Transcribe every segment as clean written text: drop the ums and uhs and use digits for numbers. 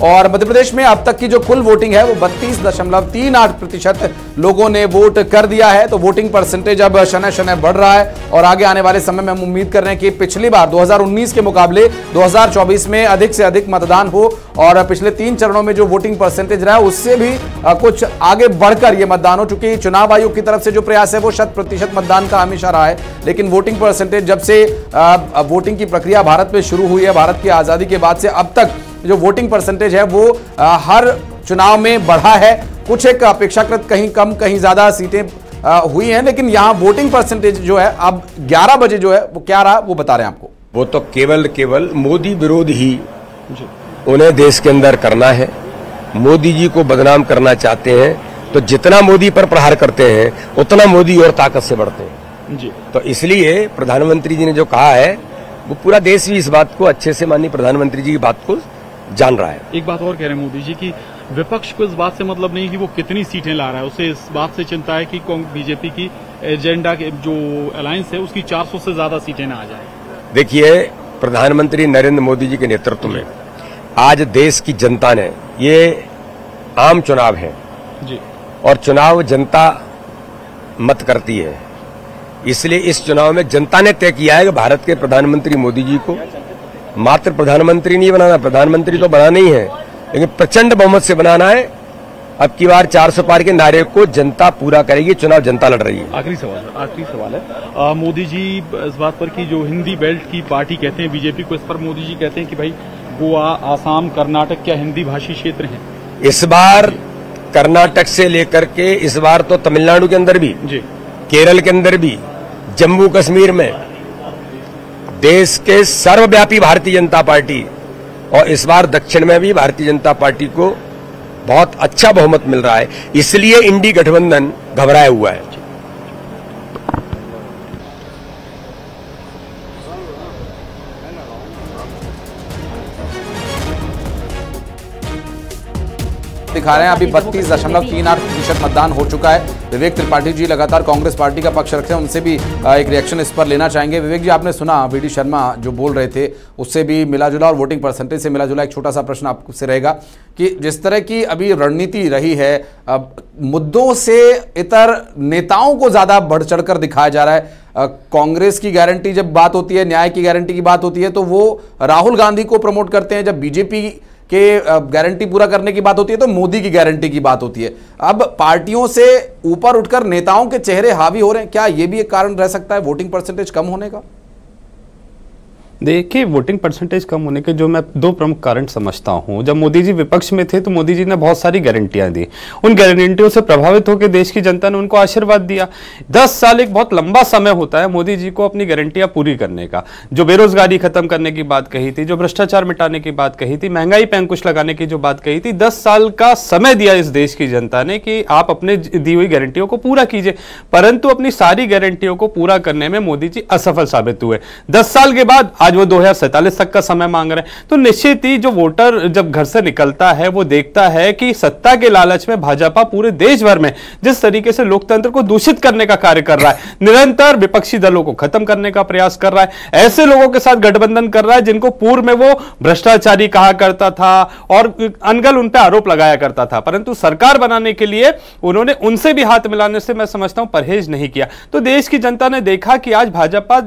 और मध्य प्रदेश में अब तक की जो कुल वोटिंग है वो 32.38% लोगों ने वोट कर दिया है। तो वोटिंग परसेंटेज अब शनय शनय बढ़ रहा है और आगे आने वाले समय में हम उम्मीद कर रहे हैं कि पिछली बार 2019 के मुकाबले 2024 में अधिक से अधिक मतदान हो और पिछले 3 चरणों में जो वोटिंग परसेंटेज रहा है उससे भी कुछ आगे बढ़कर ये मतदान हो। चूंकि चुनाव आयोग की तरफ से जो प्रयास है वो 100% मतदान का हमेशा रहा है, लेकिन वोटिंग परसेंटेज जब से वोटिंग की प्रक्रिया भारत में शुरू हुई है, भारत की आजादी के बाद से अब तक जो वोटिंग परसेंटेज है वो हर चुनाव में बढ़ा है। कुछ एक अपेक्षाकृत कहीं कम कहीं ज्यादा सीटें हुई हैं, लेकिन यहां वोटिंग परसेंटेज जो है अब 11 बजे जो है वो क्या रहा वो बता रहे हैं आपको। वो तो केवल मोदी विरोध ही उन्हें देश के अंदर करना है। मोदी जी को बदनाम करना चाहते हैं तो जितना मोदी पर प्रहार करते हैं उतना मोदी और ताकत से बढ़ते हैं जी। तो इसलिए प्रधानमंत्री जी ने जो कहा है वो पूरा देश भी इस बात को अच्छे से माननीय प्रधानमंत्री जी की बात को जान रहा है। एक बात और कह रहे हैं मोदी जी की विपक्ष को इस बात से मतलब नहीं कि वो कितनी सीटें ला रहा है, उसे इस बात से चिंता है कि बीजेपी की एजेंडा के जो अलायंस है उसकी 400 से ज्यादा सीटें ना आ जाए। देखिए, प्रधानमंत्री नरेंद्र मोदी जी के नेतृत्व में आज देश की जनता ने, ये आम चुनाव है जी और चुनाव जनता मत करती है, इसलिए इस चुनाव में जनता ने तय किया है कि भारत के प्रधानमंत्री मोदी जी को मात्र प्रधानमंत्री नहीं बनाना, प्रधानमंत्री तो बनाना ही है लेकिन प्रचंड बहुमत से बनाना है। अब की बार 400 पार के नारे को जनता पूरा करेगी, चुनाव जनता लड़ रही है। आखिरी सवाल है मोदी जी इस बात पर कि जो हिंदी बेल्ट की पार्टी कहते हैं बीजेपी को, इस पर मोदी जी कहते हैं कि भाई गोवा, आसाम, कर्नाटक क्या हिंदी भाषी क्षेत्र हैं? इस बार कर्नाटक से लेकर के इस बार तो तमिलनाडु के अंदर भी जी, केरल के अंदर भी, जम्मू कश्मीर में देश के सर्वव्यापी भारतीय जनता पार्टी और इस बार दक्षिण में भी भारतीय जनता पार्टी को बहुत अच्छा बहुमत मिल रहा है, इसलिए इंडी गठबंधन घबराया हुआ है। दिखा रहे हैं अभी 32.38% मतदान हो चुका है। विवेक त्रिपाठी जी लगातार कांग्रेस पार्टी का पक्ष रखते हैं, उनसे भी एक रिएक्शन इस पर लेना चाहेंगे। विवेक जी, आपने सुना वीडी शर्मा जो बोल रहे थे उससे भी मिला जुला और वोटिंग परसेंटेज से मिला जुला एक छोटा सा प्रश्न आपसे रहेगा कि जिस तरह की अभी रणनीति रही है, मुद्दों से इतर नेताओं को ज्यादा बढ़ चढ़कर दिखाया जा रहा है। कांग्रेस की गारंटी जब बात होती है, न्याय की गारंटी की बात होती है तो वो राहुल गांधी को प्रमोट करते हैं, जब बीजेपी के गारंटी पूरा करने की बात होती है तो मोदी की गारंटी की बात होती है। अब पार्टियों से ऊपर उठकर नेताओं के चेहरे हावी हो रहे हैं, क्या ये भी एक कारण रह सकता है वोटिंग परसेंटेज कम होने का? देखिए, वोटिंग परसेंटेज कम होने के जो मैं 2 प्रमुख कारण समझता हूं। जब मोदी जी विपक्ष में थे तो मोदी जी ने बहुत सारी गारंटियां दी, उन गारंटियों से प्रभावित होकर देश की जनता ने उनको आशीर्वाद दिया। 10 साल एक बहुत लंबा समय होता है मोदी जी को अपनी गारंटियां पूरी करने का। जो बेरोजगारी खत्म करने की बात कही थी, जो भ्रष्टाचार मिटाने की बात कही थी, महंगाई पे अंकुश लगाने की जो बात कही थी, 10 साल का समय दिया इस देश की जनता ने कि आप अपने दी हुई गारंटियों को पूरा कीजिए, परंतु अपनी सारी गारंटियों को पूरा करने में मोदी जी असफल साबित हुए। 10 साल के बाद आज वो 2047 तक का समय मांग रहे हैं। तो निश्चित ही जो वोटर जब घर से निकलता है वो देखता है कि सत्ता के लालच में भाजपा पूरे देश भर में जिस तरीके से लोकतंत्र को दूषित करने का कार्य कर रहा है, निरंतर विपक्षी दलों को खत्म करने का प्रयास कर रहा है, ऐसे लोगों के साथ गठबंधन कर रहा है जिनको पूर्व में वो भ्रष्टाचारी कहा करता था और अनगल उन पर आरोप लगाया करता था, परंतु सरकार बनाने के लिए उन्होंने उनसे भी हाथ मिलाने से मैं समझता हूं परहेज नहीं किया। तो देश की जनता ने देखा कि आज भाजपा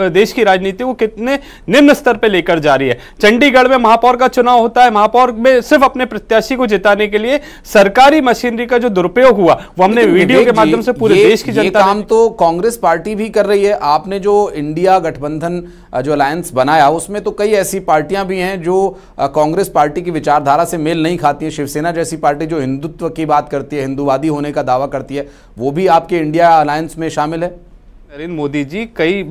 देश की राजनीति को कितने निम्न स्तर पे लेकर जा रही है। चंडीगढ़ में महापौर का चुनाव होता है, महापौर में सिर्फ अपने प्रत्याशी को जिताने के लिए सरकारी मशीनरी का जो दुरुपयोग हुआ वो हमने वीडियो के माध्यम से पूरे देश की जनता काम तो कांग्रेस पार्टी भी कर रही है। आपने जो इंडिया गठबंधन जो अलायंस बनाया उसमें तो कई ऐसी पार्टियां भी हैं जो कांग्रेस पार्टी की विचारधारा से मेल नहीं खाती है। शिवसेना जैसी पार्टी जो हिंदुत्व की बात करती है, हिंदूवादी होने का दावा करती है, वो भी आपके इंडिया अलायंस में शामिल है। नरेंद्र मोदी जी कई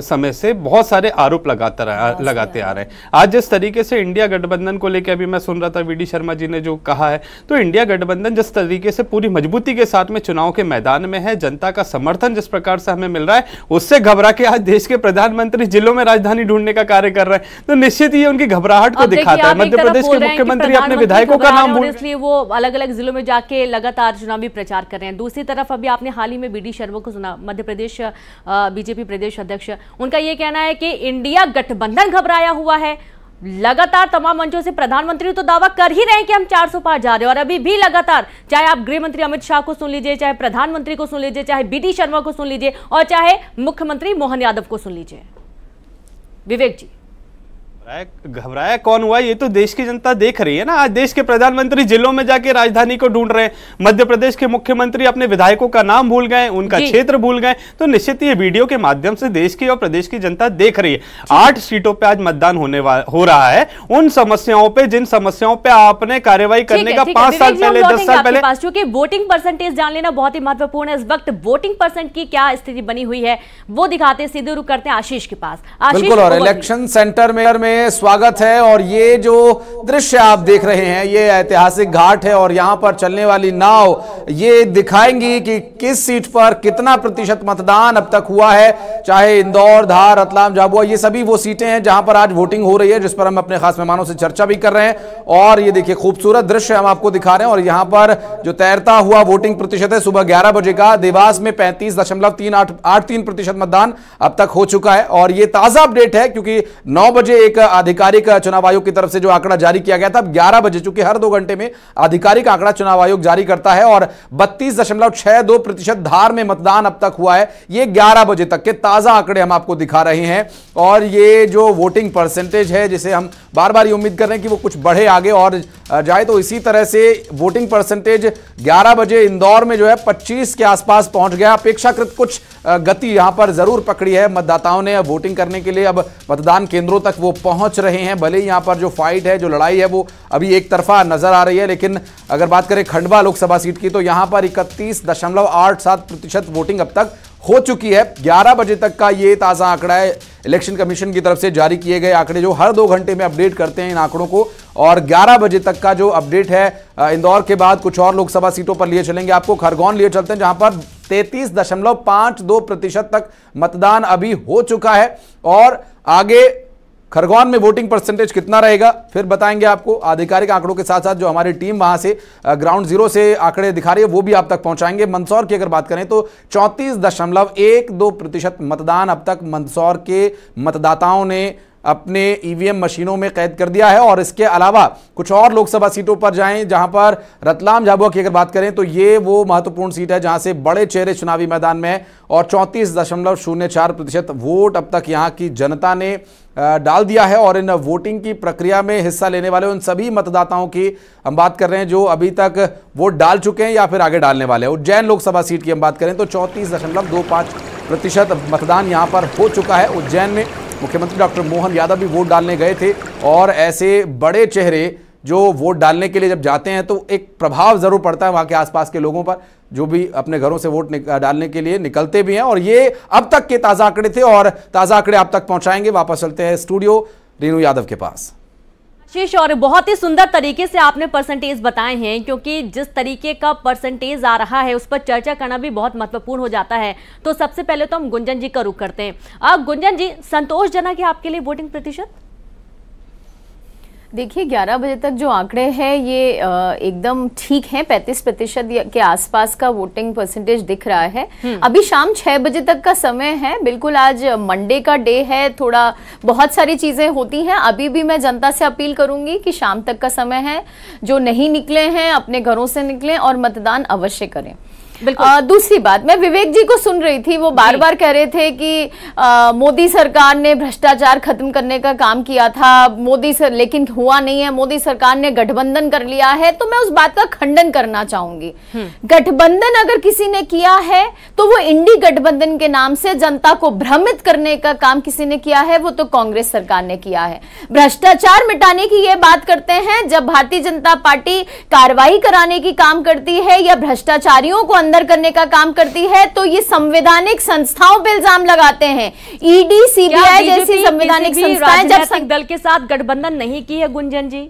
समय से बहुत सारे आरोप लगाते आ रहे हैं। आज जिस तरीके से इंडिया गठबंधन को लेकर अभी मैं सुन रहा था वीडी शर्मा जी ने जो कहा है, तो इंडिया गठबंधन जिस तरीके से पूरी मजबूती के साथ में चुनाव के मैदान में है, जनता का समर्थन जिस प्रकार से हमें मिल रहा है, उससे घबरा के आज देश के प्रधानमंत्री जिलों में राजधानी ढूंढने का कार्य कर रहे हैं। तो निश्चित ही उनकी घबराहट को दिखाता है। मध्य प्रदेश के मुख्यमंत्री अपने विधायकों का नाम भूल, इसलिए वो अलग अलग जिलों में जाके लगातार चुनावी प्रचार कर रहे हैं। दूसरी तरफ अभी आपने हाल ही में वीडी शर्मा को सुना, मध्य प्रदेश बीजेपी प्रदेश अध्यक्ष, उनका यह कहना है कि इंडिया गठबंधन घबराया हुआ है। लगातार तमाम मंचों से प्रधानमंत्री तो दावा कर ही रहे हैं कि हम 400 पार जा रहे हैं, और अभी भी लगातार चाहे आप गृह मंत्री अमित शाह को सुन लीजिए, चाहे प्रधानमंत्री को सुन लीजिए, चाहे बीडी शर्मा को सुन लीजिए, और चाहे मुख्यमंत्री मोहन यादव को सुन लीजिए। विवेक जी, घबराया कौन हुआ, ये तो देश की जनता देख रही है ना। आज देश के प्रधानमंत्री जिलों में जाके राजधानी को ढूंढ रहे हैं, मध्य प्रदेश के मुख्यमंत्री अपने विधायकों का नाम भूल गए, उनका क्षेत्र भूल गए। तो निश्चित ये वीडियो के माध्यम से देश की और प्रदेश की जनता देख रही है। 8 सीटों पे आज मतदान हो रहा है, उन समस्याओं पे, जिन समस्याओं पे आपने कार्रवाई करने का 5 साल पहले, 10 साल पहले, क्योंकि वोटिंग परसेंटेज जान लेना बहुत ही महत्वपूर्ण है। इस वक्त वोटिंग परसेंट की क्या स्थिति बनी हुई है वो दिखाते हैं। सीधे रुक करते हैं आशीष के पास। बिल्कुल, और इलेक्शन सेंटर में स्वागत है। और ये जो दृश्य आप देख रहे हैं, ये ऐतिहासिक घाट है, और यहां पर चलने वाली नाव ये दिखाएंगी कि किस सीट पर कितना प्रतिशत मतदान अब तक हुआ है। चाहे इंदौर, धार, रतलाम, झाबुआ, ये सभी वो सीटें हैं जहां पर आज वोटिंग हो रही है, जिस पर हम अपने खास मेहमानों से चर्चा भी कर रहे हैं। और ये देखिए खूबसूरत दृश्य हम आपको दिखा रहे हैं। और यहां पर जो तैरता हुआ वोटिंग प्रतिशत है सुबह 11 बजे का, देवास में 35.83% मतदान अब तक हो चुका है। और ये ताजा अपडेट है क्योंकि 9 बजे एक आधिकारिक चुनाव आयोग की तरफ से जो आंकड़ा जारी किया गया था, अब 11 बजे, चूंकि हर 2 घंटे में आधिकारिक आंकड़ा चुनाव आयोग जारी करता है, और 32.62% धार में मतदान अब तक हुआ है। ये 11 बजे तक के ताजा आंकड़े हम आपको दिखा रहे हैं। और ये जो वोटिंग परसेंटेज है, जिसे हम बार बार ये उम्मीद कर रहे हैं कि वो कुछ बढ़े आगे और जाए, तो इसी तरह से वोटिंग परसेंटेज 11 बजे इंदौर में जो है 25 के आसपास पहुंच गया। अपेक्षाकृत कुछ गति यहां पर जरूर पकड़ी है। मतदाताओं ने वोटिंग करने के लिए अब मतदान केंद्रों तक वो पहुंच रहे हैं। भले ही यहां पर जो फाइट है, जो लड़ाई है, वो अभी एक तरफा नजर आ रही है, लेकिन अगर बात करें खंडवा लोकसभा सीट की, तो यहां पर 31.87% वोटिंग अब तक हो चुकी है। 11 बजे तक का ये ताजा आंकड़ा है, इलेक्शन कमीशन की तरफ से जारी किए गए आंकड़े, जो हर 2 घंटे में अपडेट करते हैं इन आंकड़ों को। और 11 बजे तक का जो अपडेट है, इंदौर के बाद कुछ और लोकसभा सीटों पर लिए चलेंगे आपको। खरगोन लिए चलते हैं, जहां पर 33.52% तक मतदान अभी हो चुका है। और आगे खरगोन में वोटिंग परसेंटेज कितना रहेगा फिर बताएंगे आपको। आधिकारिक आंकड़ों के साथ साथ जो हमारी टीम वहां से ग्राउंड जीरो से आंकड़े दिखा रही है, वो भी आप तक पहुंचाएंगे। मंदसौर की अगर बात करें तो 34.12% मतदान अब तक मंदसौर के मतदाताओं ने अपने ईवीएम मशीनों में कैद कर दिया है। और इसके अलावा कुछ और लोकसभा सीटों पर जाएं, जहां पर रतलाम, झाबुआ की अगर बात करें तो ये वो महत्वपूर्ण सीट है जहां से बड़े चेहरे चुनावी मैदान में है। और 34.04% वोट अब तक यहां की जनता ने डाल दिया है। और इन वोटिंग की प्रक्रिया में हिस्सा लेने वाले उन सभी मतदाताओं की हम बात कर रहे हैं जो अभी तक वोट डाल चुके हैं या फिर आगे डालने वाले हैं। उज्जैन लोकसभा सीट की हम बात करें तो 34.25% मतदान यहां पर हो चुका है। उज्जैन में मुख्यमंत्री डॉक्टर मोहन यादव भी वोट डालने गए थे। और ऐसे बड़े चेहरे जो वोट डालने के लिए जब जाते हैं तो एक प्रभाव जरूर पड़ता है वहां के आसपास के लोगों पर, जो भी अपने घरों से वोट डालने के लिए निकलते भी हैं। और ये अब तक के ताजा आंकड़े थे और ताजा आंकड़े आप तक पहुंचाएंगे। वापस चलते हैं स्टूडियो रीनू यादव के पास। आशीष, और बहुत ही सुंदर तरीके से आपने परसेंटेज बताए हैं, क्योंकि जिस तरीके का परसेंटेज आ रहा है उस पर चर्चा करना भी बहुत महत्वपूर्ण हो जाता है। तो सबसे पहले तो हम गुंजन जी का रुख करते हैं। गुंजन जी, संतोषजनक है आपके लिए वोटिंग प्रतिशत? देखिए, 11 बजे तक जो आंकड़े हैं ये एकदम ठीक है। 35% के आसपास का वोटिंग परसेंटेज दिख रहा है। अभी शाम 6 बजे तक का समय है। बिल्कुल आज मंडे का डे है, थोड़ा बहुत सारी चीजें होती हैं। अभी भी मैं जनता से अपील करूंगी कि शाम तक का समय है, जो नहीं निकले हैं अपने घरों से निकलें और मतदान अवश्य करें। दूसरी बात, मैं विवेक जी को सुन रही थी, वो बार बार कह रहे थे कि मोदी सरकार ने भ्रष्टाचार खत्म करने का काम किया था, लेकिन हुआ नहीं है, मोदी सरकार ने गठबंधन कर लिया है। तो मैं उस बात का खंडन करना चाहूंगी। गठबंधन अगर किसी ने किया है तो वो इंडी गठबंधन के नाम से जनता को भ्रमित करने का काम किसी ने किया है, वो तो कांग्रेस सरकार ने किया है। भ्रष्टाचार मिटाने की ये बात करते हैं जब भारतीय जनता पार्टी कार्रवाई कराने की काम करती है या भ्रष्टाचारियों को अंदर करने का काम करती है, तो ये संवैधानिक संस्थाओं पे इल्जाम लगाते हैं। ईडी, सीबीआई जैसी संवैधानिक संस्थाएं जब दल के साथ गठबंधन नहीं की है गुंजन जी?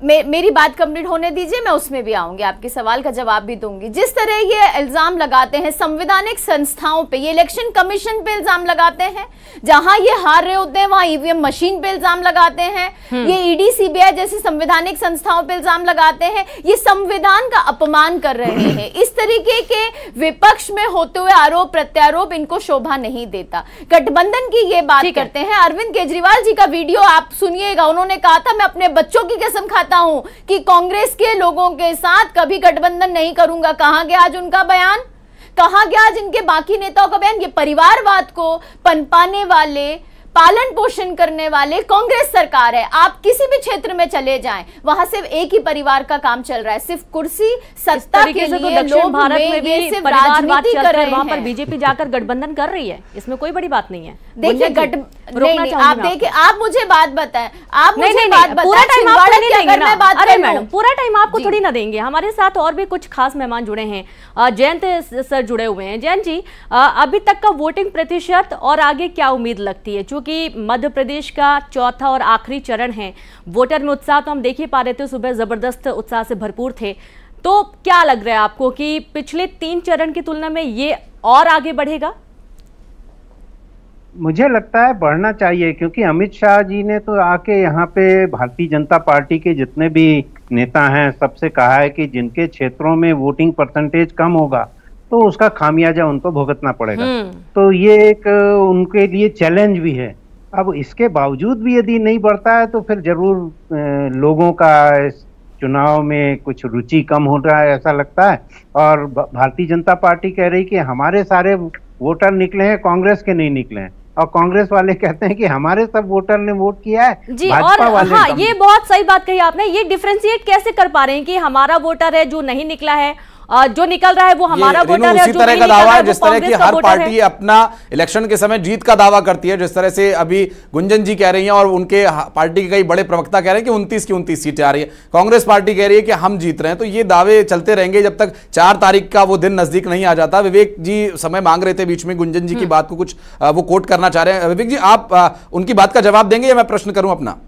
मेरी बात कंप्लीट होने दीजिए, मैं उसमें भी आऊंगी, आपके सवाल का जवाब भी दूंगी। जिस तरह ये इल्जाम लगाते हैं संवैधानिक संस्थाओं पे, ये इलेक्शन कमीशन पे इल्जाम लगाते हैं, जहां ये हार रहे होते हैं वहां ईवीएम मशीन पे इल्जाम लगाते हैं, ये ईडी सीबीआई जैसी संवैधानिक संस्थाओं पे इल्जाम लगाते हैं, ये संविधान का अपमान कर रहे हैं। इस तरीके के विपक्ष में होते हुए आरोप प्रत्यारोप इनको शोभा नहीं देता। गठबंधन की ये बात करते हैं, अरविंद केजरीवाल जी का वीडियो आप सुनिएगा, उन्होंने कहा था मैं अपने बच्चों की कसम खाता हूं कि कांग्रेस के लोगों के साथ कभी गठबंधन नहीं करूंगा। कहां गया आज उनका बयान, कहां गया आज इनके बाकी नेताओं का बयान? ये परिवारवाद को पनपाने वाले, पालन पोषण करने वाले कांग्रेस सरकार है। आप किसी भी क्षेत्र में चले जाएं, वहां सिर्फ एक ही परिवार का काम चल रहा है, सिर्फ कुर्सी सत्ता के लिए। तो दक्षिण भारत में भी परिवारवाद चल रहा है, वहां पर बीजेपी जाकर गठबंधन कर रही है, इसमें कोई बड़ी बात नहीं है। देखिए आप देखिए, आप मुझे बात बताएं, आप मुझे बात बताएं, पूरा टाइम आपको नहीं देंगे ना? अरे मैडम मैडम पूरा टाइम आपको थोड़ी ना देंगे। हमारे साथ और भी कुछ खास मेहमान जुड़े हैं, जयंत सर जुड़े हुए हैं। जयंत जी, अभी तक का वोटिंग प्रतिशत और आगे क्या उम्मीद लगती है? क्योंकि मध्य प्रदेश का चौथा और आखिरी चरण है, वोटर में उत्साह तो हम देख ही पा रहे थे, सुबह जबरदस्त उत्साह से भरपूर थे। तो क्या लग रहा है आपको कि पिछले 3 चरण की तुलना में ये और आगे बढ़ेगा? मुझे लगता है बढ़ना चाहिए, क्योंकि अमित शाह जी ने तो आके यहाँ पे भारतीय जनता पार्टी के जितने भी नेता हैं सबसे कहा है कि जिनके क्षेत्रों में वोटिंग परसेंटेज कम होगा तो उसका खामियाजा उनको भुगतना पड़ेगा। तो ये एक उनके लिए चैलेंज भी है। अब इसके बावजूद भी यदि नहीं बढ़ता है तो फिर जरूर लोगों का चुनाव में कुछ रुचि कम हो रहा है ऐसा लगता है। और भारतीय जनता पार्टी कह रही कि हमारे सारे वोटर निकले हैं, कांग्रेस के नहीं निकले हैं, और कांग्रेस वाले कहते हैं कि हमारे सब वोटर ने वोट किया है जी। और हाँ, ये बहुत सही बात कही आपने। ये डिफरेंशिएट कैसे कर पा रहे हैं कि हमारा वोटर है जो नहीं निकला है, जो निकल रहा है वो हमारा वोटर है, उसी तरह का दावा है जिस तरह की हर पार्टी अपना इलेक्शन के समय जीत का दावा करती है। जिस तरह से अभी गुंजन जी कह रही हैं और उनके पार्टी के कई बड़े प्रवक्ता कह रहे हैं कि 29 की 29 सीटें आ रही है, कांग्रेस पार्टी कह रही है कि हम जीत रहे हैं। तो ये दावे चलते रहेंगे जब तक 4 तारीख का वो दिन नजदीक नहीं आ जाता। विवेक जी समय मांग रहे थे बीच में, गुंजन जी की बात को कुछ वो कोट करना चाह रहे हैं। विवेक जी, आप उनकी बात का जवाब देंगे या मैं प्रश्न करूं अपना?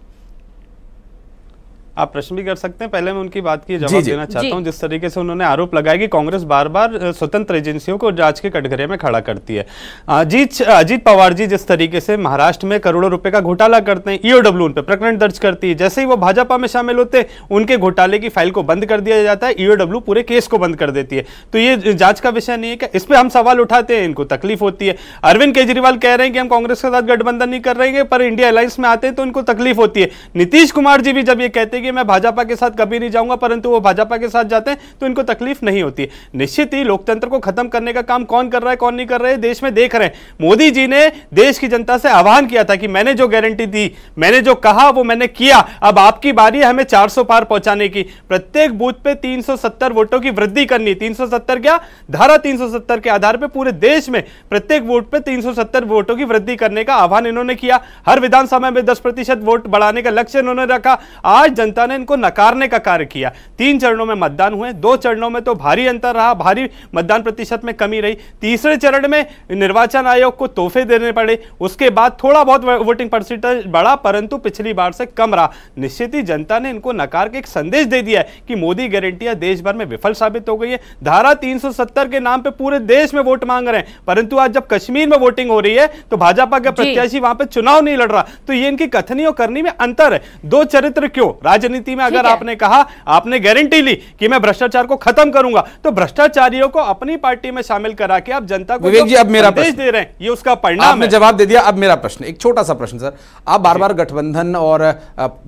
आप प्रश्न भी कर सकते हैं, पहले मैं उनकी बात की जवाब देना चाहता हूं। जिस तरीके से उन्होंने आरोप लगाया कि कांग्रेस बार बार स्वतंत्र एजेंसियों को जांच के कटघरे में खड़ा करती है। अजीत पवार जी जिस तरीके से महाराष्ट्र में करोड़ों रुपए का घोटाला करते हैं, ईओडब्ल्यू उन पर प्रकरण दर्ज करती है, जैसे ही वो भाजपा में शामिल होते हैं उनके घोटाले की फाइल को बंद कर दिया जाता है, ईओडब्ल्यू पूरे केस को बंद कर देती है। तो ये जांच का विषय नहीं है क्या? इस पर हम सवाल उठाते हैं, इनको तकलीफ होती है। अरविंद केजरीवाल कह रहे हैं कि हम कांग्रेस के साथ गठबंधन नहीं कर रहे हैं, पर इंडिया अलायंस में आते हैं तो इनको तकलीफ होती है। नीतीश कुमार जी भी जब ये कहते हैं कि मैं भाजपा के कभी नहीं जाऊंगा, परंतु वो भाजपा के साथ जाते हैं तो इनको तकलीफ नहीं होती है। निश्चित ही लोकतंत्र को खत्म करने का काम कौन कर रहा है कौन नहीं कर रहा है देश में देख रहे हैं। मोदी जी ने देश की जनता से आह्वान किया था कि मैंने जो गारंटी दी, मैंने जो कहा वो मैंने किया, अब आपकी बारी है हमें 400 पार पहुंचाने की। प्रत्येक बूथ पे 370 वोटों की वृद्धि करनी। 370 क्या, धारा 370 के आधार पर पूरे देश में प्रत्येक वोट पे 370 वोटों की वृद्धि करने का आह्वान इन्होंने किया। हर विधानसभा में 10% वोट बढ़ाने का लक्ष्य इन्होंने रखा। आज जनता ने इनको नकार का कार्य किया। 3 चरणों में मतदान हुए, 2 चरणों में तो भारी अंतर रहा, भारी मतदान प्रतिशत में कमी रही। तीसरे चरण में निर्वाचन आयोग को तोहफे देने पड़े, उसके बाद थोड़ा बहुत वोटिंग परसेंटेज बढ़ा, परंतु पिछली बार से कम रहा। निश्चित ही जनता ने इनको नकार के एक संदेश दे दिया है कि मोदी गारंटियां देश भर में विफल साबित हो गई है। धारा 370 के नाम पे पूरे देश में वोट मांग रहे हैं, परंतु आज जब कश्मीर में वोटिंग हो रही है तो भाजपा का प्रत्याशी वहां पे चुनाव नहीं लड़ रहा। तो ये इनकी कथनी और करनी में अंतर है। 2 चरित्र क्यों? राजनीति में अगर आपने कहा, आपने गारंटी ली कि मैं भ्रष्टाचार को खत्म करूंगा, तो भ्रष्टाचारियों को अपनी पार्टी में शामिल करा के आप जनता को विवेक जी अब मेरा संदेश दे रहे हैं, ये उसका परिणाम आपने जवाब दे दिया। अब मेरा प्रश्न, एक छोटा सा प्रश्न सर, आप बार बार गठबंधन और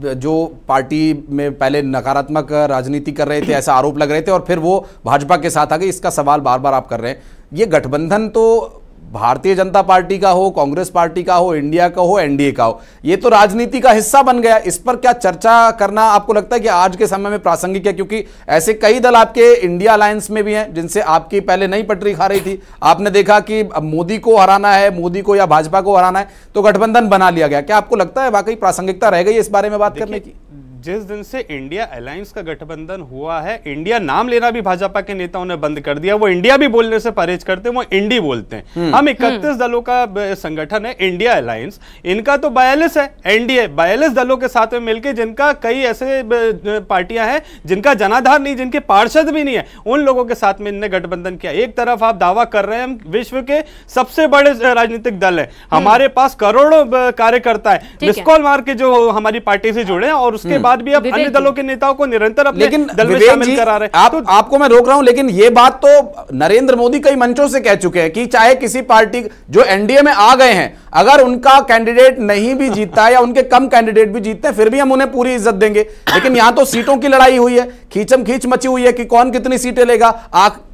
जो पार्टी में पहले नकारात्मक राजनीति कर रहे थे ऐसा आरोप लग रहे थे और फिर वो भाजपा के साथ आ गए, इसका सवाल बार बार आप कर रहे हैं। ये गठबंधन तो भारतीय जनता पार्टी का हो, कांग्रेस पार्टी का हो, इंडिया का हो, एनडीए का हो, ये तो राजनीति का हिस्सा बन गया। इस पर क्या चर्चा करना आपको लगता है कि आज के समय में प्रासंगिक है? क्योंकि ऐसे कई दल आपके इंडिया अलायंस में भी हैं जिनसे आपकी पहले नई पटरी खा रही थी। आपने देखा कि अब मोदी को हराना है, मोदी को या भाजपा को हराना है, तो गठबंधन बना लिया गया। क्या आपको लगता है वाकई प्रासंगिकता रह गई इस बारे में बात करने की? जिस दिन से इंडिया अलायंस का गठबंधन हुआ है, इंडिया नाम लेना भी भाजपा के नेताओं ने बंद कर दिया। वो इंडिया भी बोलने से परहेज करते हैं, वो इंडी बोलते हैं। हम 31 दलों का संगठन है इंडिया अलायंस, इनका तो 42 है एनडीए, 42 दलों के साथ में मिलकर, जिनका कई ऐसे पार्टियां हैं जिनका जनाधार नहीं, जिनके पार्षद भी नहीं है, उन लोगों के साथ में इनने गठबंधन किया। एक तरफ आप दावा कर रहे हैं हम विश्व के सबसे बड़े राजनीतिक दल है, हमारे पास करोड़ों कार्यकर्ता है, मिस कॉल मार के जो हमारी पार्टी से जुड़े हैं, और उसके बाद भी आप अन्य दलों के नेताओं को निरंतर अपने दल में शामिल करा रहे हैं। आपको मैं रोक रहा हूं, लेकिन यह बात तो नरेंद्र मोदी कई मंचों से कह चुके हैं कि चाहे किसी पार्टी जो एनडीए में आ गए हैं, अगर उनका कैंडिडेट नहीं भी जीतता है या उनके कम कैंडिडेट भी जीतते हैं, फिर भी हम उन्हें पूरी इज्जत देंगे। लेकिन यहां तो सीटों की लड़ाई हुई है, खींचम खींच मची हुई है कि कौन कितनी सीटें लेगा।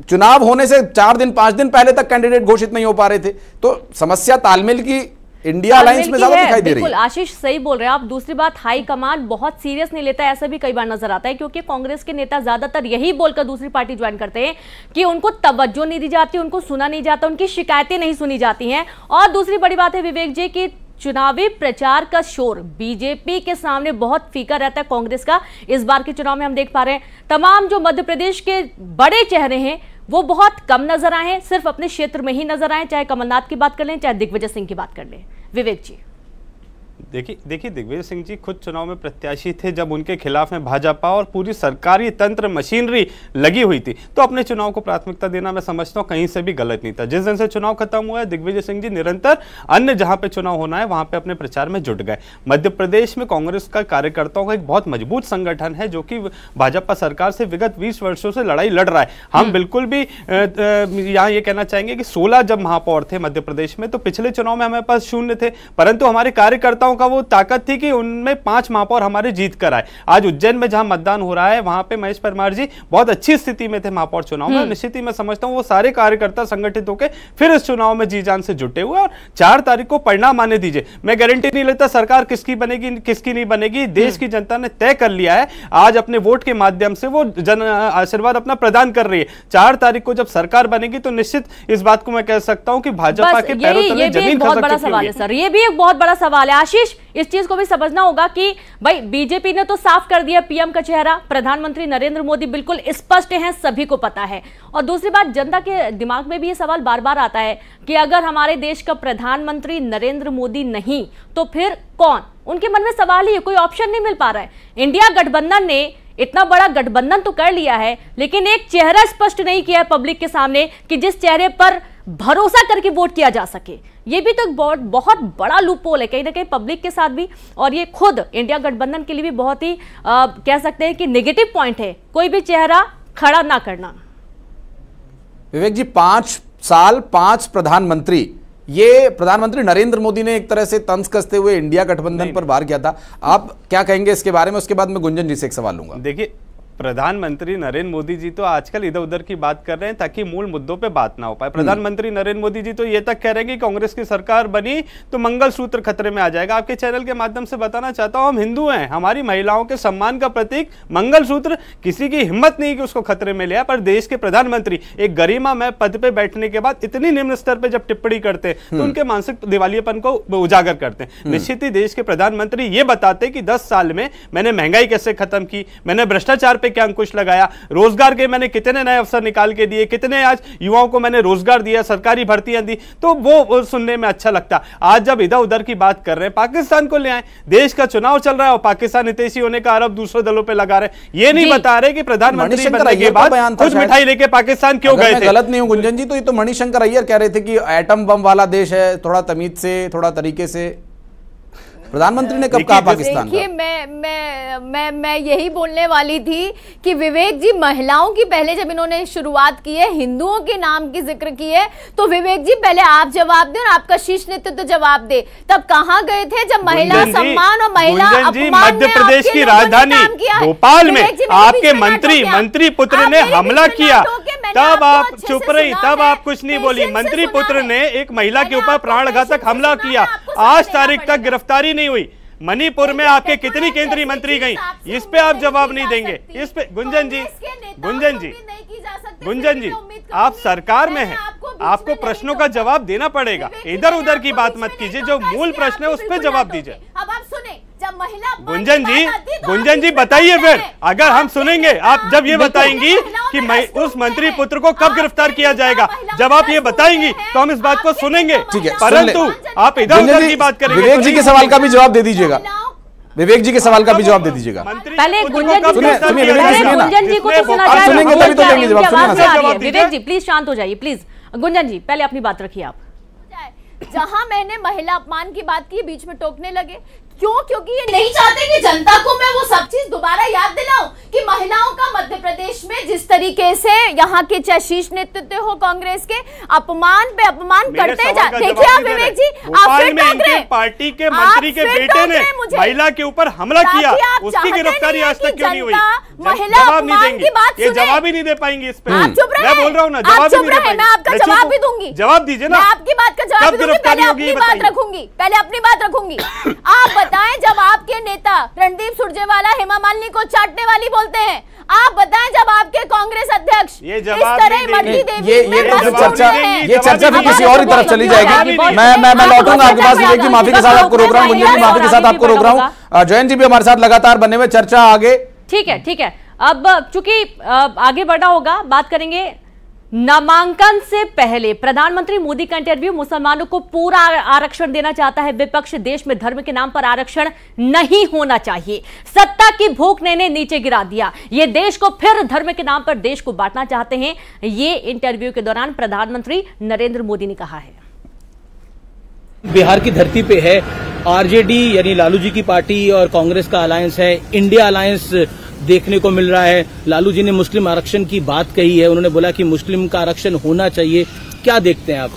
चुनाव होने से 4 दिन 5 दिन पहले तक कैंडिडेट घोषित नहीं हो पा रहे थे। तो समस्या तालमेल की इंडिया अलायंस में ज्यादा दिखाई दे रही है। आशीष सही बोल रहे हैं आप। दूसरी बात, हाईकमान बहुत सीरियस नहीं लेता है, ऐसा भी कई बार नजर आता है, क्योंकि कांग्रेस के नेता ज्यादातर यही बोलकर दूसरी पार्टी ज्वाइन करते हैं कि उनको तवज्जो नहीं दी जाती, उनको सुना नहीं जाता, उनकी शिकायतें नहीं सुनी जाती हैं। और दूसरी बड़ी बात है विवेक जी की चुनावी प्रचार का शोर बीजेपी के सामने बहुत फीका रहता है कांग्रेस का। इस बार के चुनाव में हम देख पा रहे हैं तमाम जो मध्य प्रदेश के बड़े चेहरे हैं वो बहुत कम नजर आए हैं, सिर्फ अपने क्षेत्र में ही नजर आए, चाहे कमलनाथ की बात कर लें, चाहे दिग्विजय सिंह की बात कर लें। विवेक जी देखिए दिग्विजय सिंह जी खुद चुनाव में प्रत्याशी थे जब उनके खिलाफ में भाजपा और पूरी सरकारी तंत्र मशीनरी लगी हुई थी, तो अपने चुनाव को प्राथमिकता देना मैं समझता हूं कहीं से भी गलत नहीं था। जिस दिन से चुनाव खत्म हुआ है, दिग्विजय सिंह जी निरंतर अन्य जहां पे चुनाव होना है वहां पे अपने प्रचार में जुट गए। मध्य प्रदेश में कांग्रेस का कार्यकर्ताओं का एक बहुत मजबूत संगठन है जो कि भाजपा सरकार से विगत 20 वर्षों से लड़ाई लड़ रहा है। हम बिल्कुल भी यहाँ ये कहना चाहेंगे कि 16 जब महापौर थे मध्य प्रदेश में, तो पिछले चुनाव में हमारे पास 0 थे, परंतु हमारे कार्यकर्ताओं का वो ताकत थी कि उनमें 5 महापौर हमारे जीत कर आए। आज उज्जैन में जहां मतदान हो रहा है वहां पे महेश परमार जी बहुत अच्छी स्थिति में थे महापौर चुनाव में। निश्चित ही मैं समझता हूं वो सारे कार्यकर्ता संगठित होकर फिर इस चुनाव में जी जान से जुटे हुए, और 4 तारीख को परिणाम आने दीजिए। मैं गारंटी नहीं लेता सरकार किसकी बनेगी किसकी नहीं बनेगी, देश की जनता ने तय कर लिया है। आज अपने वोट के माध्यम से वो जन आशीर्वाद अपना प्रदान कर रही है। 4 तारीख को जब सरकार बनेगी तो निश्चित इस बात को मैं कह सकता हूं कि भाजपा के पैरों तले जमीन बहुत बड़ा सवाल है सर, ये भी एक बहुत बड़ा सवाल है। आशीष, इस चीज को भी समझना होगा कि भाई बीजेपी ने तो साफ कर दिया पीएम का चेहरा, प्रधानमंत्री नरेंद्र मोदी बिल्कुल स्पष्ट हैं, सभी को पता है। और दूसरी बात, जनता के दिमाग में भी ये सवाल बार बार आता है कि अगर हमारे देश का प्रधानमंत्री नरेंद्र मोदी नहीं तो फिर कौन? उनके मन में सवाल ही है, कोई ऑप्शन नहीं मिल पा रहा है। इंडिया गठबंधन ने इतना बड़ा गठबंधन तो कर लिया है, लेकिन एक चेहरा स्पष्ट नहीं किया है पब्लिक के सामने कि जिस चेहरे पर भरोसा करके वोट किया जा सके। ये भी तो बहुत बड़ा लूपहोल है कहीं ना कहीं पब्लिक के साथ भी, और ये खुद इंडिया गठबंधन के लिए भी बहुत ही कह सकते हैं कि नेगेटिव पॉइंट है, कोई भी चेहरा खड़ा ना करना। विवेक जी, 5 साल 5 प्रधानमंत्री, ये प्रधानमंत्री नरेंद्र मोदी ने एक तरह से तंज कसते हुए इंडिया गठबंधन पर वार किया था। आप क्या कहेंगे इसके बारे में? उसके बाद मैं गुंजन जी से एक सवाल लूंगा। देखिए, प्रधानमंत्री नरेंद्र मोदी जी तो आजकल इधर उधर की बात कर रहे हैं ताकि मूल मुद्दों पे बात ना हो पाए। प्रधानमंत्री नरेंद्र मोदी जी तो ये तक कह रहे हैं कि कांग्रेस की सरकार बनी तो मंगलसूत्र खतरे में आ जाएगा। आपके चैनल के माध्यम से बताना चाहता हूं, हम हिंदू हैं, हमारी महिलाओं के सम्मान का प्रतीक मंगलसूत्र किसी की हिम्मत नहीं कि उसको खतरे में लिया। पर देश के प्रधानमंत्री एक गरिमा में पद पे बैठने के बाद इतनी निम्न स्तर पर जब टिप्पणी करते हैं तो उनके मानसिक दिवालियेपन को उजागर करते हैं। निश्चित ही देश के प्रधानमंत्री ये बताते कि 10 साल में मैंने महंगाई कैसे खत्म की, मैंने भ्रष्टाचार पे क्या अंकुश लगाया, रोजगार के मैंने कितने नए अवसर निकाल के दिए, कितने आज युवाओं को मैंने रोजगार दिया, सरकारी भर्तियां दी, तो वो सुनने में अच्छा लगता। आज जब इधर उधर की बात कर रहे हैं, पाकिस्तान को ले आए, देश का चुनाव चल रहा है और पाकिस्तान हितैषी होने का आरोप दूसरे दलों पे लगा रहे हैं। ये नहीं बता रहे कि प्रधानमंत्री बनने के बाद कुछ मिठाई लेके पाकिस्तान क्यों गए थे। गलत नहीं हूं गुंजन जी, तो ये तो मणिशंकर अय्यर कह रहे थे कि एटम बम वाला देश है, थोड़ा तमीज से, थोड़ा तरीके से। प्रधानमंत्री ने कब कहा पाकिस्तान का? देखिए, मैं यही बोलने वाली थी कि विवेक जी, महिलाओं की पहले जब इन्होंने शुरुआत की है, हिंदुओं के नाम की जिक्र की है, तो विवेक जी पहले आप जवाब दें और आपका शीर्ष नेतृत्व तो जवाब दे। तब कहाँ गए थे जब महिला सम्मान और महिला अपमान मध्य प्रदेश की राजधानी भोपाल में आपके मंत्री पुत्र ने हमला किया, तब आप चुप रही, तब आप कुछ नहीं बोली। मंत्री पुत्र ने एक महिला के ऊपर प्राणघातक हमला किया, आज तारीख तक गिरफ्तारी नहीं हुई। मणिपुर में आपके कितनी केंद्रीय मंत्री गई, इस पे आप जवाब नहीं देंगे। इस पे गुंजन जी आप सरकार में हैं, आपको प्रश्नों का जवाब देना पड़ेगा। इधर उधर की बात मत कीजिए, जो मूल प्रश्न है उस पे जवाब दीजिए। अब आप सुने, जब गुंजन जी बताइए फिर, अगर हम सुनेंगे आप जब ये बताएंगी कि उस मंत्री पुत्र को कब गिरफ्तार किया जाएगा, जब आप ये बताएंगी तो हम इस बात को सुनेंगे। ठीक है, परंतु आप इधर उधर की बात करेंगे। विवेक जी के सवाल का भी जवाब दे दीजिएगा, विवेक जी के सवाल का भी जवाब दे दीजिएगा। पहले गुंजन जी को सुनिए, गुंजन जी को तो सुना आप सुनेंगे तभी तो देंगे जवाब। सुनिए विवेक जी प्लीज शांत हो जाइए प्लीज। गुंजन जी पहले अपनी बात रखिए आप। जहां मैंने महिला अपमान की बात की बीच में टोकने लगे, क्यों? क्योंकि ये नहीं चाहते कि जनता को मैं वो सब चीज दोबारा याद दिलाऊं कि महिलाओं का मध्य प्रदेश में जिस तरीके से यहाँ के चाहे शीर्ष नेतृत्व हो कांग्रेस के अपमान पे अपमान करते जा। देखिए आप विवेक जी, आप फिर टोक रहे हैं। पार्टी के मंत्री के बेटे ने महिला के ऊपर हमला किया, उसकी गिरफ्तारी आज तक क्यों नहीं हुई? महिला अपमान की बात ये जवाब ही नहीं दे पाएंगे इस पे। आप चुप रहे, मैं बोल रहा हूँ ना, आप चुप रहे, मैं आपका जवाब भी दूंगी। जवाब दीजिए ना, मैं आपकी बात का जवाब दूंगी, पहले अपनी बात रखूंगी, पहले अपनी बात रखूंगी। आप बताएं, जब आपके नेता रणदीप सुरजेवाला हेमा मालिनी को चाटने वाली बोलते हैं, आप बताएं जब आपके कांग्रेस अध्यक्ष इस तरह मरती देवी ये चर्चा भी किसी और ही तरफ चली जाएगी। मैं लौटूंगा आपके पास। विवेक जी माफी के साथ आपको रोक रहा हूँ, गुंजन जी माफी के साथ आपको रोक रहा हूँ, जयंत जी भी हमारे साथ लगातार बने हुए, चर्चा आगे। ठीक है ठीक है, अब चूंकि आगे बढ़ना होगा, बात करेंगे। नामांकन से पहले प्रधानमंत्री मोदी का इंटरव्यू, मुसलमानों को पूरा आरक्षण देना चाहता है विपक्ष, देश में धर्म के नाम पर आरक्षण नहीं होना चाहिए, सत्ता की भूख ने नीचे गिरा दिया, ये देश को फिर धर्म के नाम पर देश को बांटना चाहते हैं, ये इंटरव्यू के दौरान प्रधानमंत्री नरेंद्र मोदी ने कहा है। बिहार की धरती पे है आरजेडी यानी लालू जी की पार्टी और कांग्रेस का अलायंस है, इंडिया अलायंस देखने को मिल रहा है। लालू जी ने मुस्लिम आरक्षण की बात कही है, उन्होंने बोला कि मुस्लिम का आरक्षण होना चाहिए, क्या देखते हैं आप?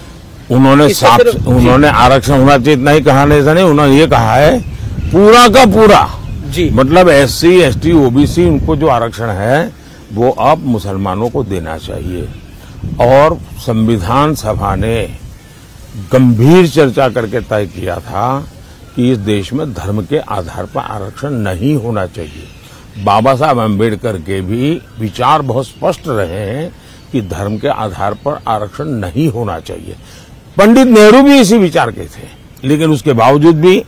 उन्होंने आरक्षण होना चाहिए इतना ही कहा नहीं, उन्होंने ये कहा है पूरा का पूरा जी, मतलब SC ST OBC उनको जो आरक्षण है वो अब मुसलमानों को देना चाहिए। और संविधान सभा ने गंभीर चर्चा करके तय किया था कि इस देश में धर्म के आधार पर आरक्षण नहीं होना चाहिए। बाबा साहब अम्बेडकर के भी विचार बहुत स्पष्ट रहे हैं कि धर्म के आधार पर आरक्षण नहीं होना चाहिए। पंडित नेहरू भी इसी विचार के थे, लेकिन उसके बावजूद भी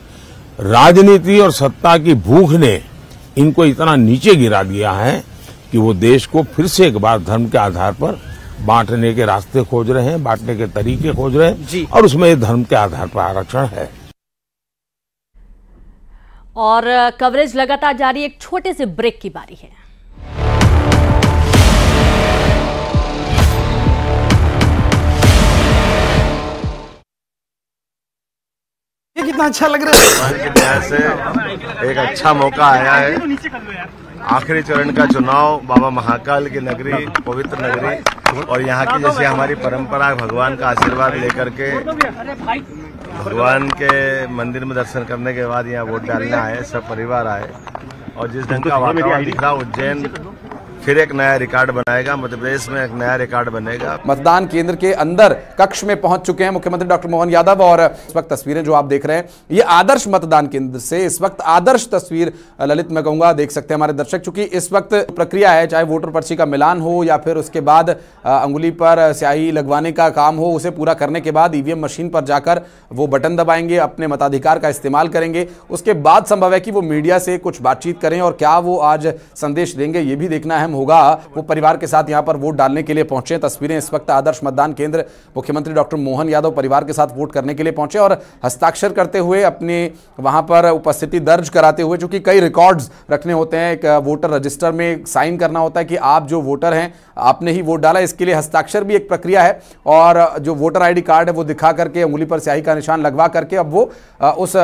राजनीति और सत्ता की भूख ने इनको इतना नीचे गिरा दिया है कि वो देश को फिर से एक बार धर्म के आधार पर बांटने के रास्ते खोज रहे हैं, बांटने के तरीके खोज रहे हैं, और उसमें धर्म के आधार पर आरक्षण है। और कवरेज लगातार जारी, एक छोटे से ब्रेक की बारी है। ये कितना अच्छा लग रहा है। न्याय से एक अच्छा मौका आया है। आखिरी चरण का चुनाव बाबा महाकाल की नगरी, पवित्र नगरी, और यहाँ की जैसे हमारी परंपरा, भगवान का आशीर्वाद लेकर के भगवान के मंदिर में दर्शन करने के बाद यहाँ वोट डालने आए, सब परिवार आए, और जिस ढंग का वातावरण दिख रहा, उज्जैन फिर एक नया रिकॉर्ड बनाएगा, मध्य प्रदेश में एक नया रिकॉर्ड बनेगा। मतदान केंद्र के अंदर कक्ष में पहुंच चुके हैं मुख्यमंत्री डॉक्टर मोहन यादव, और इस वक्त तस्वीरें जो आप देख रहे हैं ये आदर्श मतदान केंद्र से इस वक्त आदर्श तस्वीर ललित मैं कहूंगा देख सकते हैं हमारे दर्शक, चूंकि इस वक्त प्रक्रिया है, चाहे वोटर पर्ची का मिलान हो या फिर उसके बाद अंगुली पर स्याही लगवाने का काम हो, उसे पूरा करने के बाद ईवीएम मशीन पर जाकर वो बटन दबाएंगे, अपने मताधिकार का इस्तेमाल करेंगे, उसके बाद संभव है कि वो मीडिया से कुछ बातचीत करें, और क्या वो आज संदेश देंगे ये भी देखना अहम होगा। वो परिवार के साथ यहां पर वोट डालने के लिए पहुंचे। तस्वीरें इस वक्त आदर्श मतदान केंद्र, मुख्यमंत्री डॉक्टर मोहन यादव परिवार के साथ वोट करने के लिए पहुंचे और हस्ताक्षर करते हुए अपने वहां पर उपस्थिति दर्ज कराते हुए, चूंकि कई रिकॉर्ड्स रखने होते हैं, एक वोटर रजिस्टर में साइन करना होता है कि आप जो वोटर हैं आपने ही वोट डाला, इसके लिए हस्ताक्षर भी एक प्रक्रिया है, और जो वोटर ID कार्ड है वो दिखा करके उंगली पर स्याही का निशान लगवा करके अब वो उस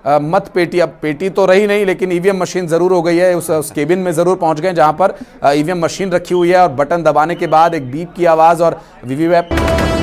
मत पेटी, अब पेटी तो रही नहीं लेकिन ईवीएम मशीन जरूर हो गई है, उस केबिन में जरूर पहुंच गए जहां पर ईवीएम मशीन रखी हुई है, और बटन दबाने के बाद एक बीप की आवाज और वीवीपैट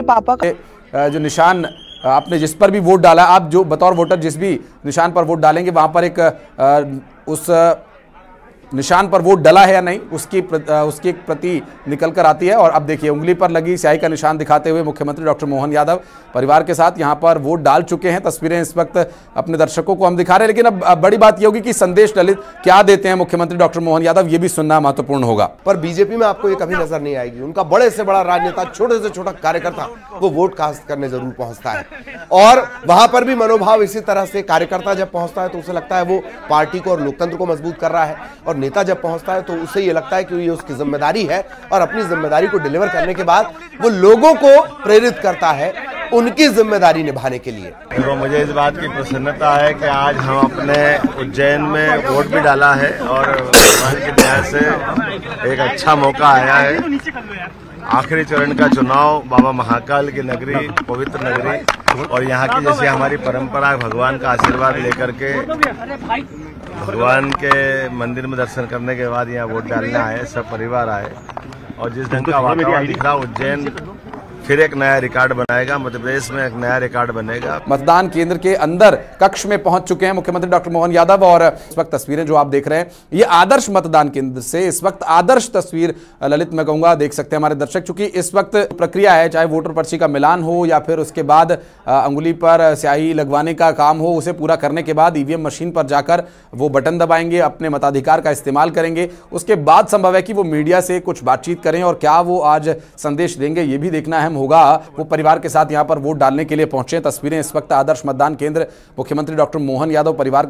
पापा का जो निशान आपने जिस पर भी वोट डाला, आप जो बतौर वोटर जिस भी निशान पर वोट डालेंगे वहां पर एक उस निशान पर वोट डला है या नहीं उसकी एक प्रति निकल कर आती है। और अब देखिए उंगली पर लगी स्याही का निशान दिखाते हुए मुख्यमंत्री डॉक्टर मोहन यादव परिवार के साथ यहां पर वोट डाल चुके हैं। तस्वीरें इस वक्त अपने दर्शकों को हम दिखा रहे हैं, लेकिन अब बड़ी बात यह होगी कि संदेश ललित क्या देते हैं मुख्यमंत्री डॉक्टर मोहन यादव, ये भी सुनना महत्वपूर्ण होगा। पर बीजेपी में आपको ये कभी नजर नहीं आएगी। उनका बड़े से बड़ा राजनेता, छोटे से छोटा कार्यकर्ता वो वोट कास्ट करने जरूर पहुंचता है, और वहां पर भी मनोभाव इसी तरह से कार्यकर्ता जब पहुंचता है तो उसे लगता है वो पार्टी को और लोकतंत्र को मजबूत कर रहा है, और नेता जब पहुंचता है तो उसे ये लगता है कि ये उसकी जिम्मेदारी है, और अपनी जिम्मेदारी को डिलीवर करने के बाद वो लोगों को प्रेरित करता है उनकी जिम्मेदारी निभाने के लिए। तो मुझे इस बात की प्रसन्नता है कि आज हम अपने उज्जैन में वोट भी डाला है, और भगवान की दया से एक अच्छा मौका आया है। आखिरी चरण का चुनाव बाबा महाकाल की नगरी, पवित्र नगरी, और यहाँ की जैसे हमारी परंपरा, भगवान का आशीर्वाद लेकर के भगवान के मंदिर में दर्शन करने के बाद यहाँ वोट डालने आए, सब परिवार आए, और जिस ढंग का वातावरण दिख रहा, उज्जैन फिर एक नया रिकॉर्ड बनाएगा, मध्य प्रदेश में एक नया रिकॉर्ड बनेगा। मतदान केंद्र के अंदर कक्ष में पहुंच चुके हैं मुख्यमंत्री डॉक्टर मोहन यादव, और इस वक्त तस्वीरें जो आप देख रहे हैं ये आदर्श मतदान केंद्र से इस वक्त आदर्श तस्वीर ललित मैं कहूंगा देख सकते हैं हमारे दर्शक, चूंकि इस वक्त प्रक्रिया है, चाहे वोटर पर्ची का मिलान हो या फिर उसके बाद अंगुली पर स्याही लगवाने का काम हो, उसे पूरा करने के बाद ईवीएम मशीन पर जाकर वो बटन दबाएंगे, अपने मताधिकार का इस्तेमाल करेंगे। उसके बाद संभव है कि वो मीडिया से कुछ बातचीत करें, और क्या वो आज संदेश देंगे ये भी देखना अहम होगा। वो परिवार के साथ यहां पर वोट डालने के लिए पहुंचे। तस्वीरें इस वक्त आदर्श मतदान केंद्र, मुख्यमंत्री डॉक्टर मोहन यादव परिवार